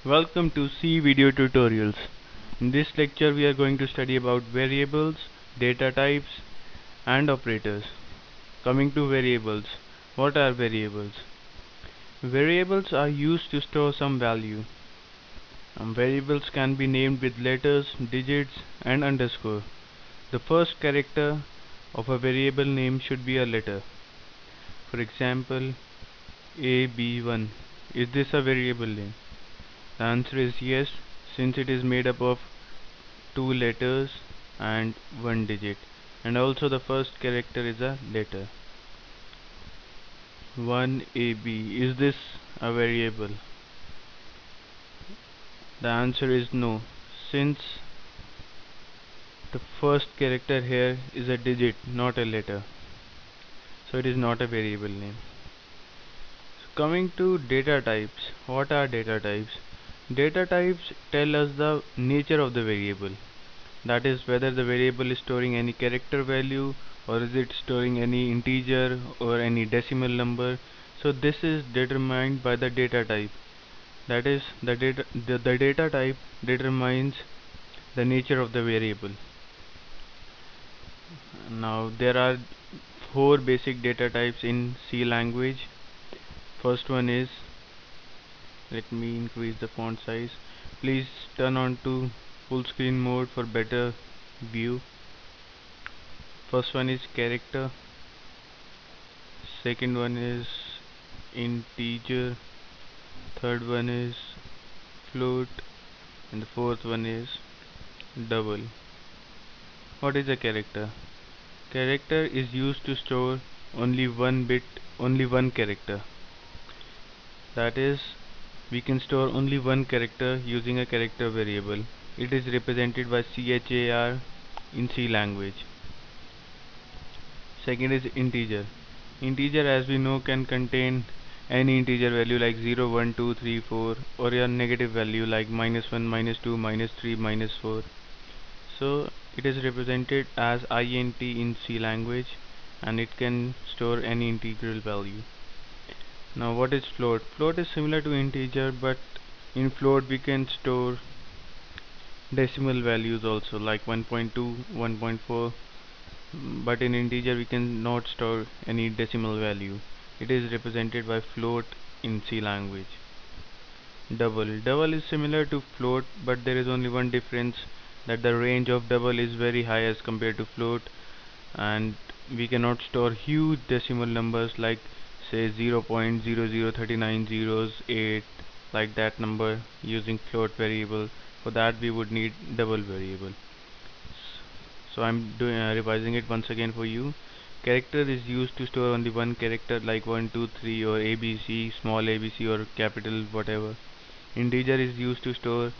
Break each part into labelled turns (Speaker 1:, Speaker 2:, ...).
Speaker 1: Welcome to C Video Tutorials. In this lecture we are going to study about variables, data types and operators. Coming to variables. What are variables? Variables are used to store some value. Variables can be named with letters, digits and underscore. The first character of a variable name should be a letter. For example, AB1. Is this a variable name? The answer is yes, since it is made up of two letters and one digit, and also the first character is a letter. 1AB, is this a variable? The answer is no, since the first character here is a digit, not a letter, so it is not a variable name. So coming to data types. What are data types? Data types tell us the nature of the variable. That is, whether the variable is storing any character value or is it storing any integer or any decimal number. So this is determined by the data type. That is, the data type determines the nature of the variable. Now there are four basic data types in C language. First one is, let me increase the font size. Please turn on to full screen mode for better view. First one is character, second one is integer, third one is float, and the fourth one is double. What is a character? Character is used to store only one bit, only one character. That is, we can store only one character using a character variable. It is represented by char in C language. Second is integer. Integer, as we know, can contain any integer value like 0, 1, 2, 3, 4, or a negative value like -1, -2, -3, -4. So it is represented as int in C language, and it can store any integral value. Now what is float? Float is similar to integer, but in float we can store decimal values also like 1.2, 1.4, but in integer we cannot store any decimal value. It is represented by float in C language. Double is similar to float, but there is only one difference, that the range of double is very high as compared to float, and we cannot store huge decimal numbers like say 0.0039008, like that number, using float variable. For that we would need double variable. So I'm revising it once again for you. Character is used to store only one character like 1, 2, 3, or ABC, small abc or capital whatever. Integer is used to store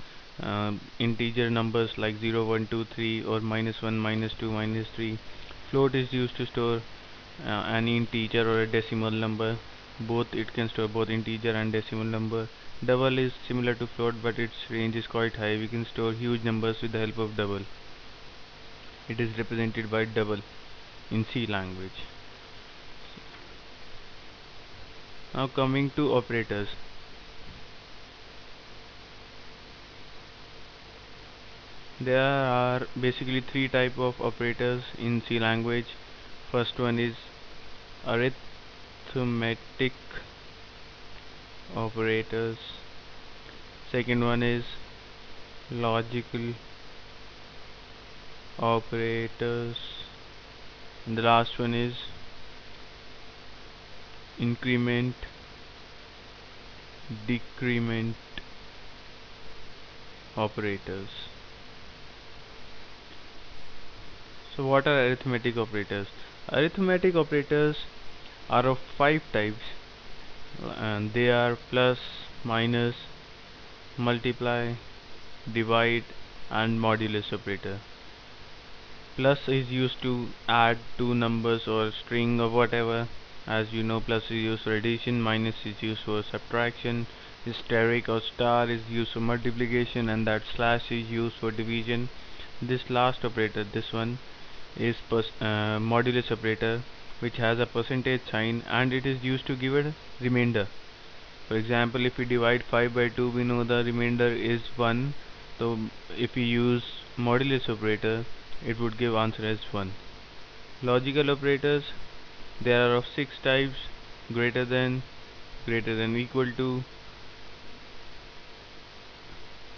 Speaker 1: integer numbers like 0, 1, 2, 3, or -1, -2, -3. Float is used to store any integer or a decimal number. Both, it can store both integer and decimal number. Double is similar to float, but its range is quite high. We can store huge numbers with the help of double. It is represented by double in C language. Now coming to operators. There are basically three type of operators in C language. First one is arithmetic operators. Second one is logical operators, and the last one is increment decrement operators. So what are arithmetic operators? Arithmetic operators are of five types, and they are plus, minus, multiply, divide, and modulus operator. Plus is used to add two numbers or string or whatever. As you know, plus is used for addition, minus is used for subtraction, asterisk or star is used for multiplication, and that slash is used for division. This last operator, this one, is modulus operator, which has a percentage sign, and it is used to give a remainder. For example, if we divide 5 by 2, we know the remainder is 1. So if we use modulus operator, it would give answer as 1. Logical operators, there are of 6 types: greater than equal to,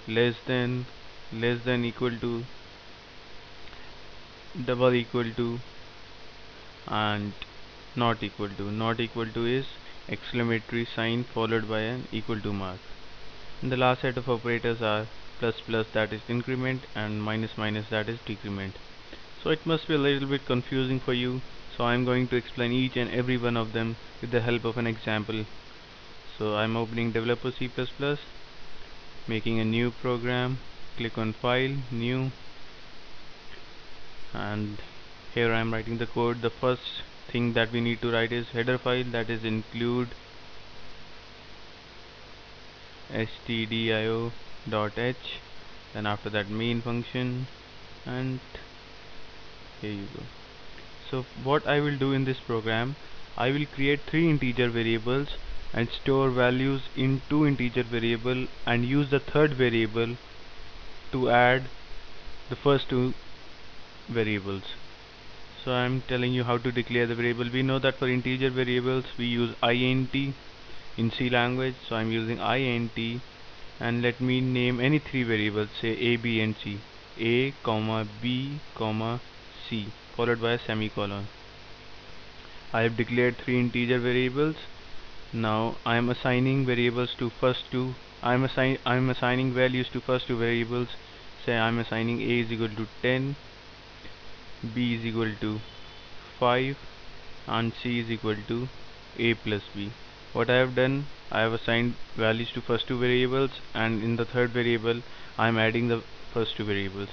Speaker 1: less than equal to, double equal to, and not equal to. Not equal to is exclamatory sign followed by an equal to mark. And the last set of operators are plus plus, that is increment, and minus minus, that is decrement. So it must be a little bit confusing for you, so I'm going to explain each and every one of them with the help of an example. So I'm opening developer C++, making a new program, click on file, new, and here I'm writing the code. The first thing that we need to write is header file, that is include stdio.h, then after that main function, and here you go. So what I will do in this program, I will create 3 integer variables and store values in 2 integer variable and use the third variable to add the first 2 variables. So I'm telling you how to declare the variable. We know that for integer variables we use int in C language, so I'm using int, and let me name any 3 variables, say a, b and c. A, b, c, followed by a semicolon. I have declared 3 integer variables. Now I am assigning variables to first two. I am assigning values to first 2 variables. Say I am assigning a is equal to 10, b is equal to 5, and c is equal to a plus b. What I have done, I have assigned values to first 2 variables, and in the third variable I am adding the first 2 variables.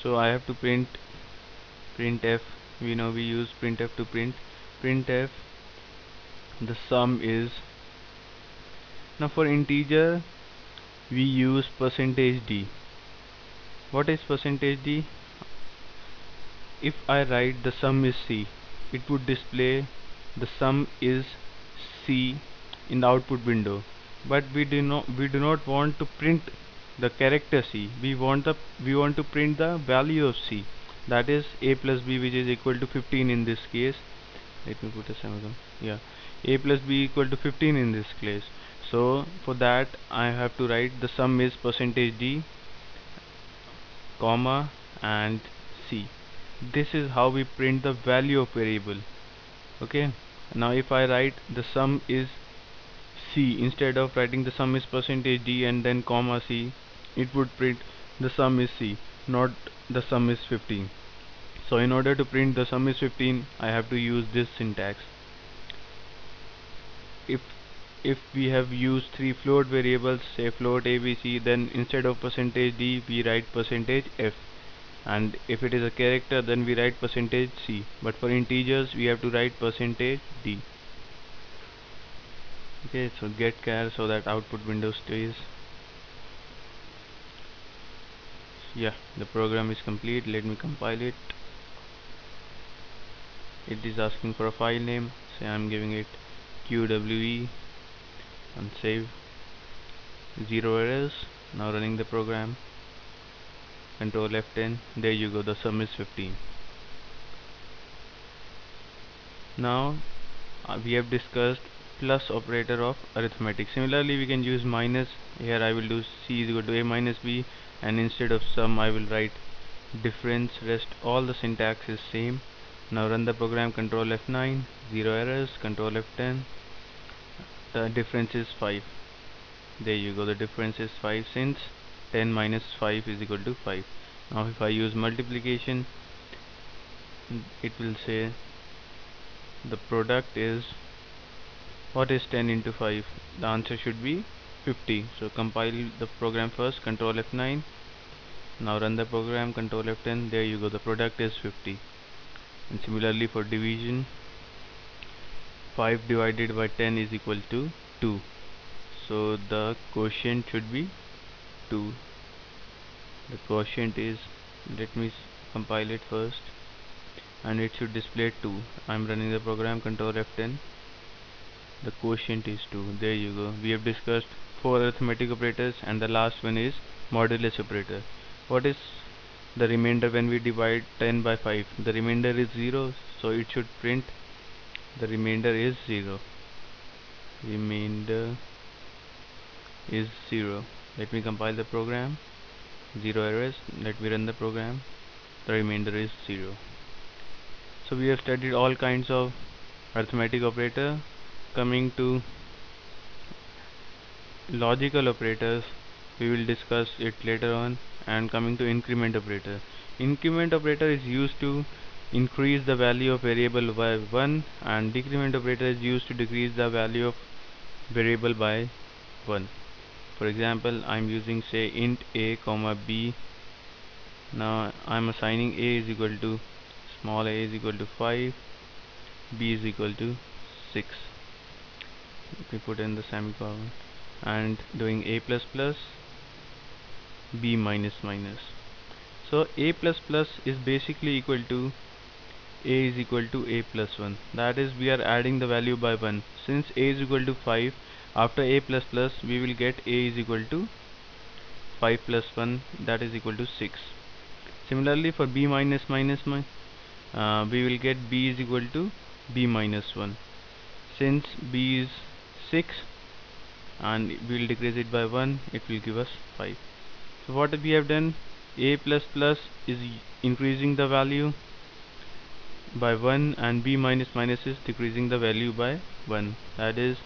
Speaker 1: So I have to printf. We know we use printf to printf the sum is. Now for integer we use %d. What is %d? If I write the sum is c, it would display the sum is c in the output window. But we do not want to print the character c. We want to print the value of c, that is a plus b, which is equal to 15 in this case. Let me put a semicolon. Yeah, a plus b equal to 15 in this case. So for that I have to write the sum is %d, comma, and c. This is how we print the value of variable. Okay, now if I write the sum is c, instead of writing the sum is %d and then comma c, it would print the sum is c, not the sum is 15. So in order to print the sum is 15, I have to use this syntax. If we have used 3 float variables, say float abc, then instead of %d we write %f, and if it is a character then we write %c, but for integers we have to write %d. Okay, so get char so that output window stays. Yeah, the program is complete. Let me compile it. It is asking for a file name, say I'm giving it qwe, and save. 0 errors. Now running the program, control F10. There you go, the sum is 15. Now we have discussed plus operator of arithmetic. Similarly we can use minus. Here I will do c is equal to a minus b, and instead of sum I will write difference. Rest all the syntax is same. Now run the program, control F9. 0 errors, control F10. The difference is 5. There you go, the difference is 5, since 10 minus 5 is equal to 5. Now if I use multiplication, it will say the product is, what is 10 into 5? The answer should be 50. So compile the program first, control F9. Now run the program, control F10. There you go, the product is 50. And similarly for division, 5 divided by 10 is equal to 2. So the quotient should be 2. The quotient is, let me compile it first, and it should display 2. I'm running the program, control F10. The quotient is 2. There you go. We have discussed 4 arithmetic operators, and the last one is modulus operator. What is the remainder when we divide 10 by 5? The remainder is 0, so it should print the remainder is 0. Remainder is 0. Let me compile the program. 0 errors. Let me run the program. The remainder is 0. So we have studied all kinds of arithmetic operator. Coming to logical operators, we will discuss it later on. And coming to increment operator is used to increase the value of variable by 1, and decrement operator is used to decrease the value of variable by 1. For example, I'm using say int a comma b. Now I'm assigning a is equal to small a is equal to 5, b is equal to 6. Let me put in the semicolon, and doing a plus plus, b minus minus. So a plus plus is basically equal to a is equal to a plus 1. That is, we are adding the value by 1. Since a is equal to 5, after a plus plus we will get a is equal to 5 plus 1, that is equal to 6. Similarly for b minus minus we will get b is equal to b minus 1. Since b is 6 and we will decrease it by 1, it will give us 5. So what we have done, a plus plus is increasing the value by 1 and b minus minus is decreasing the value by 1. That is,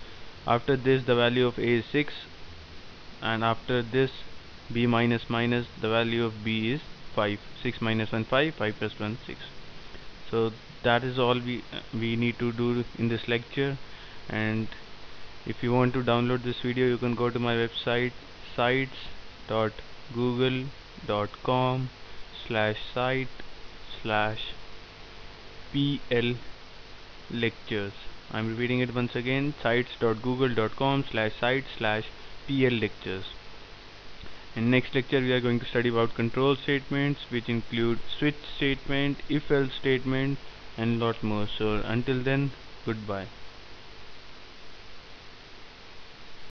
Speaker 1: after this the value of a is 6, and after this b minus minus the value of b is 5. 6 minus 1 5, 5 plus 1 6. So that is all we need to do in this lecture. And if you want to download this video, you can go to my website sites.google.com/site/pl lectures. I'm repeating it once again, sites.google.com/site/pl lectures. In next lecture we are going to study about control statements, which include switch statement, if else statement, and lot more. So until then, goodbye.